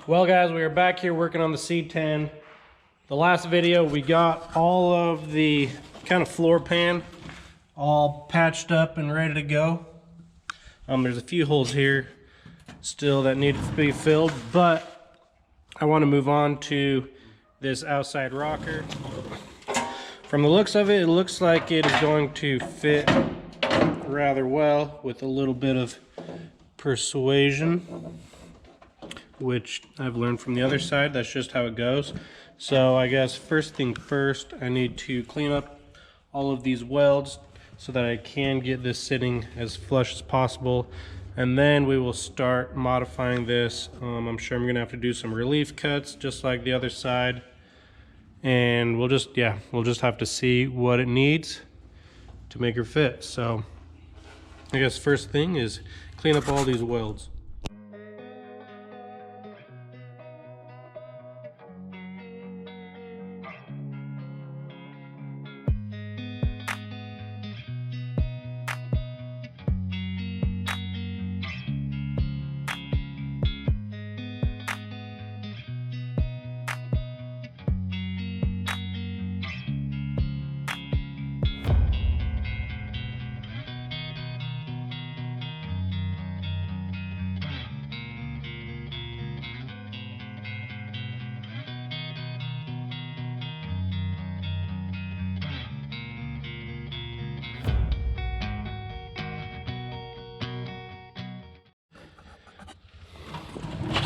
Well guys, we are back here working on the C10. The last video we got all of the kind of floor pan all patched up and ready to go. There's a few holes here still that need to be filled, but I want to move on to this outside rocker. From the looks of it, it looks like it is going to fit rather well with a little bit of persuasion, which I've learned from the other side. That's just how it goes. So I guess first thing first, I need to clean up all of these welds so that I can get this sitting as flush as possible, and then we will start modifying this. I'm sure I'm gonna have to do some relief cuts just like the other side, and we'll just have to see what it needs to make her fit. So I guess first thing is clean up all these welds.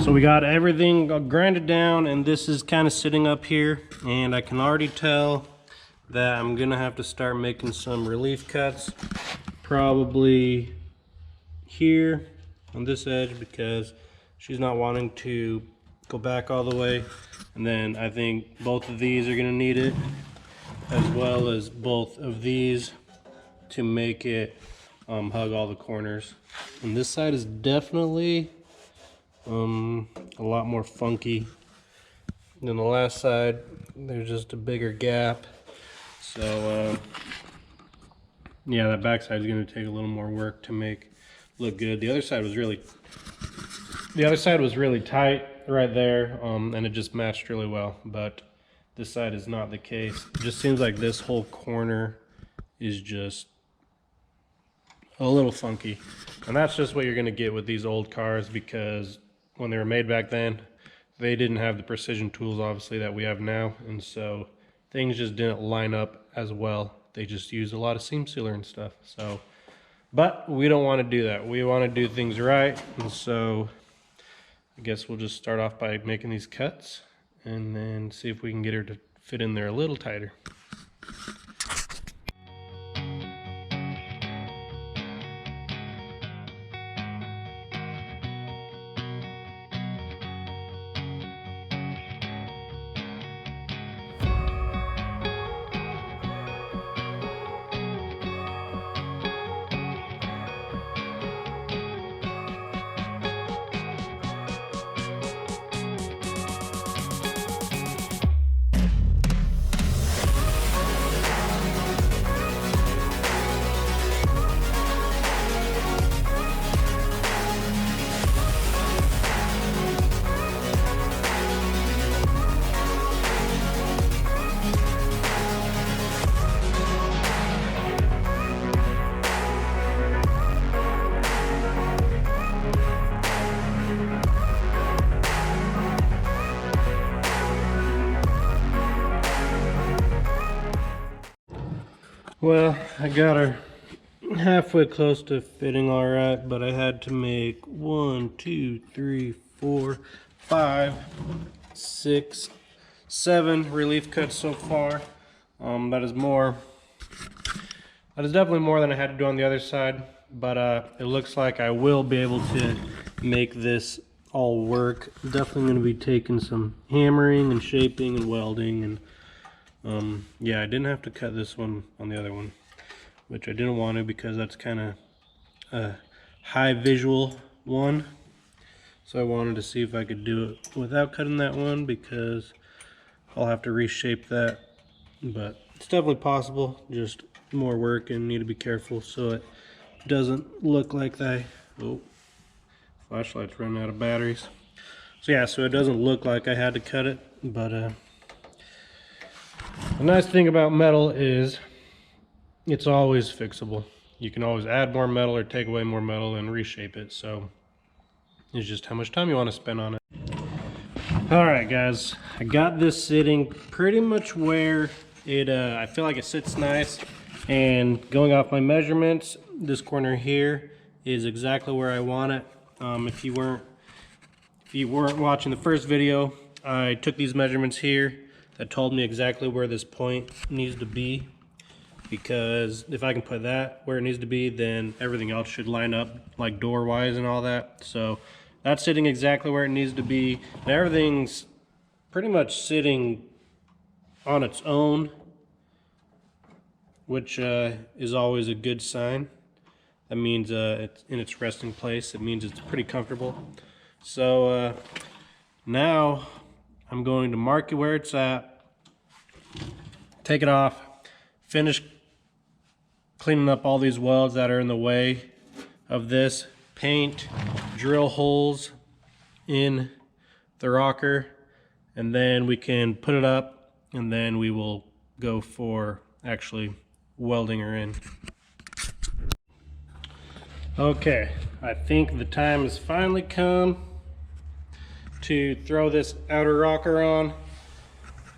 So we got everything grinded down, and this is kind of sitting up here, and I can already tell that I'm gonna have to start making some relief cuts, probably here on this edge, because she's not wanting to go back all the way. And then I think both of these are gonna need it, as well as both of these, to make it hug all the corners. And this side is definitely a lot more funky than the last side. There's just a bigger gap. So yeah, that back side is going to take a little more work to make look good. The other side was really tight right there, and it just matched really well, but this side is not the case. It just seems like this whole corner is just a little funky, and that's just what you're going to get with these old cars, because when they were made back then, they didn't have the precision tools obviously that we have now, and so things just didn't line up as well. They just used a lot of seam sealer and stuff. So, but we don't want to do that. We want to do things right, and so I guess we'll just start off by making these cuts and then see if we can get her to fit in there a little tighter. Well, I got her halfway close to fitting all right, but I had to make 1, 2, 3, 4, 5, 6, 7 relief cuts so far. That is definitely more than I had to do on the other side, but it looks like I will be able to make this all work. Definitely going to be taking some hammering and shaping and welding, and yeah, I didn't have to cut this one on the other one, which I didn't want to, because that's kind of a high visual one. So I wanted to see if I could do it without cutting that one, because I'll have to reshape that. But it's definitely possible, just more work, and need to be careful so it doesn't look like flashlight's running out of batteries. So yeah, so it doesn't look like I had to cut it, but the nice thing about metal is it's always fixable. You can always add more metal or take away more metal and reshape it, so it's just how much time you want to spend on it. Alright guys, I got this sitting pretty much where it I feel like it sits nice, and going off my measurements, this corner here is exactly where I want it. If you weren't watching the first video, I took these measurements here that told me exactly where this point needs to be, because if I can put that where it needs to be, then everything else should line up, like door wise and all that. So that's sitting exactly where it needs to be, and everything's pretty much sitting on its own, which is always a good sign. That means it's in its resting place. It means it's pretty comfortable. So now I'm going to mark it where it's at, take it off, finish cleaning up all these welds that are in the way of this, paint, drill holes in the rocker, and then we can put it up, and then we will go for actually welding her in. Okay, I think the time has finally come to throw this outer rocker on.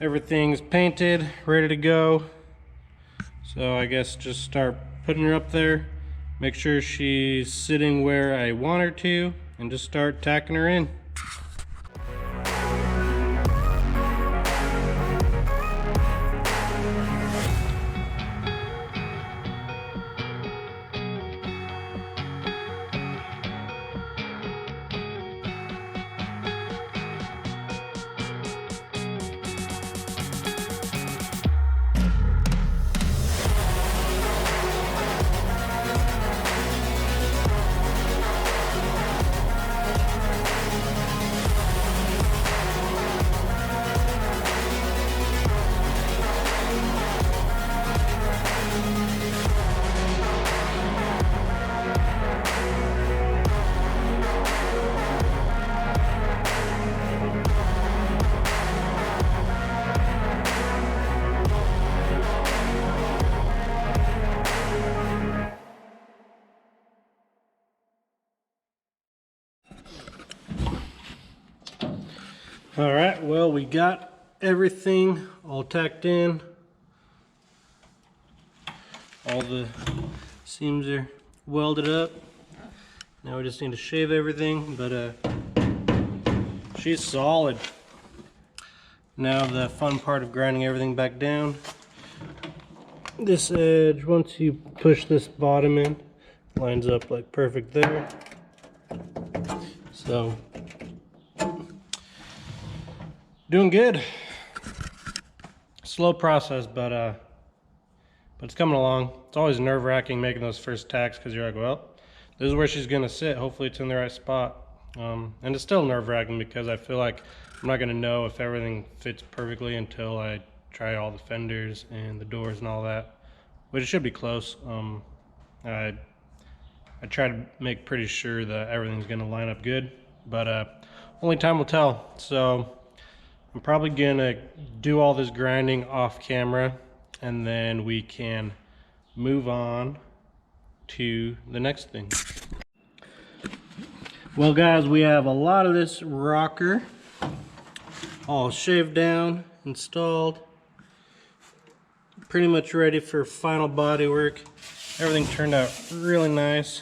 Everything's painted, ready to go. So I guess just start putting her up there, make sure she's sitting where I want her to, and just start tacking her in. All right, well, we got everything all tacked in. All the seams are welded up. Now we just need to shave everything, but she's solid. Now the fun part of grinding everything back down. This edge, once you push this bottom in, lines up like perfect there. So doing good. Slow process, but it's coming along. It's always nerve-wracking making those first tacks, because you're like, well, this is where she's gonna sit. Hopefully it's in the right spot. And it's still nerve-wracking because I feel like I'm not gonna know if everything fits perfectly until I try all the fenders and the doors and all that, which it should be close. I try to make pretty sure that everything's gonna line up good, but only time will tell. So I'm probably gonna do all this grinding off camera, and then we can move on to the next thing. Well guys, we have a lot of this rocker all shaved down, installed, pretty much ready for final body work. Everything turned out really nice.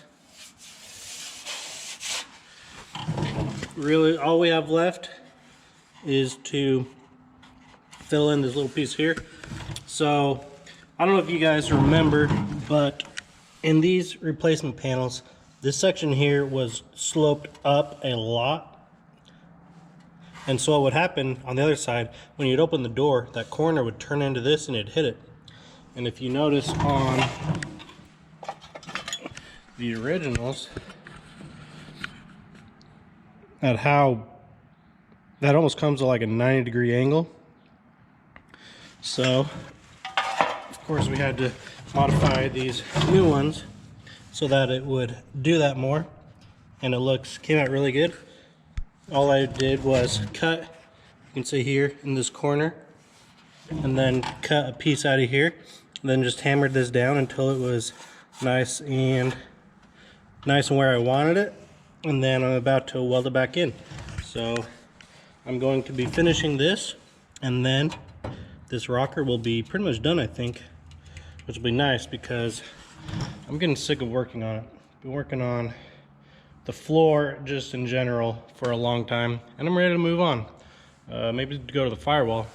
Really, all we have left is to fill in this little piece here. So I don't know if you guys remember, but in these replacement panels, this section here was sloped up a lot, and so what would happen on the other side, when you'd open the door, that corner would turn into this and it'd hit it. And if you notice on the originals, at how that almost comes to like a 90-degree angle. So of course we had to modify these new ones so that it would do that more, and it came out really good. all I did was cut, you can see here in this corner, and then cut a piece out of here, and then just hammered this down until it was nice and where I wanted it, and then I'm about to weld it back in. So I'm going to be finishing this, and then this rocker will be pretty much done, I think, which will be nice because I'm getting sick of working on it. Been working on the floor just in general for a long time, and I'm ready to move on. Maybe go to the firewall.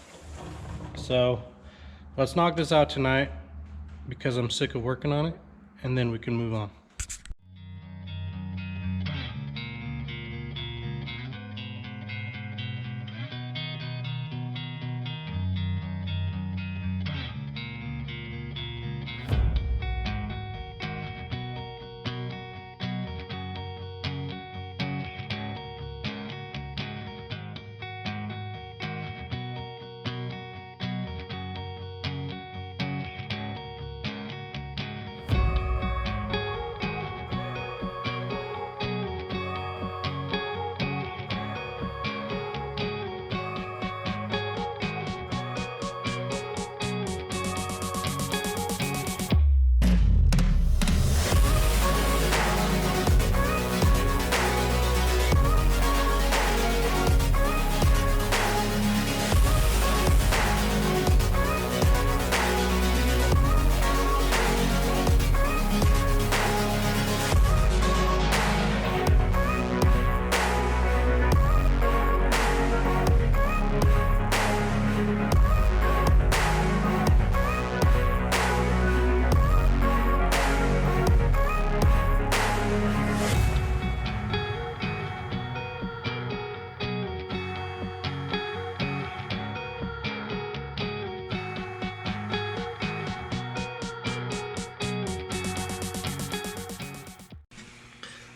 So let's knock this out tonight because I'm sick of working on it, and then we can move on.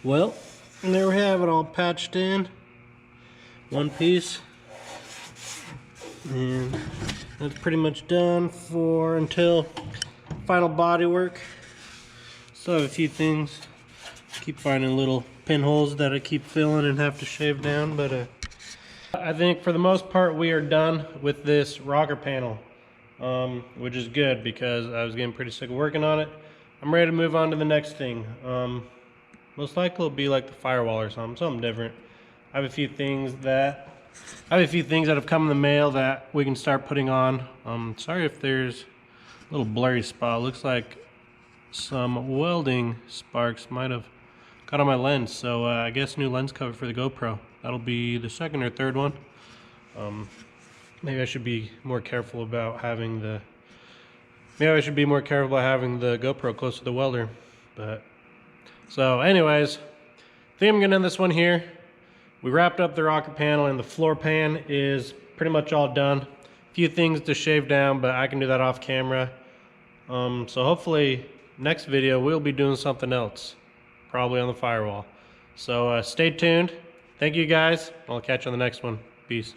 Well, and there we have it, all patched in, one piece, and that's pretty much done for until final body work. Still have a few things, keep finding little pinholes that I keep filling and have to shave down, but I think for the most part we are done with this rocker panel, which is good because I was getting pretty sick of working on it. I'm ready to move on to the next thing. Most likely it'll be like the firewall or something different. I have a few things that have come in the mail that we can start putting on. Sorry if there's a little blurry spot. Looks like some welding sparks might have got on my lens. So I guess new lens cover for the GoPro. That'll be the second or third one. Maybe I should be more careful about having the GoPro close to the welder, but. So anyways, I think I'm gonna end this one here. We wrapped up the rocker panel and the floor pan is pretty much all done. A few things to shave down, but I can do that off camera. So hopefully next video we'll be doing something else, probably on the firewall. So stay tuned. Thank you guys. I'll catch you on the next one. Peace.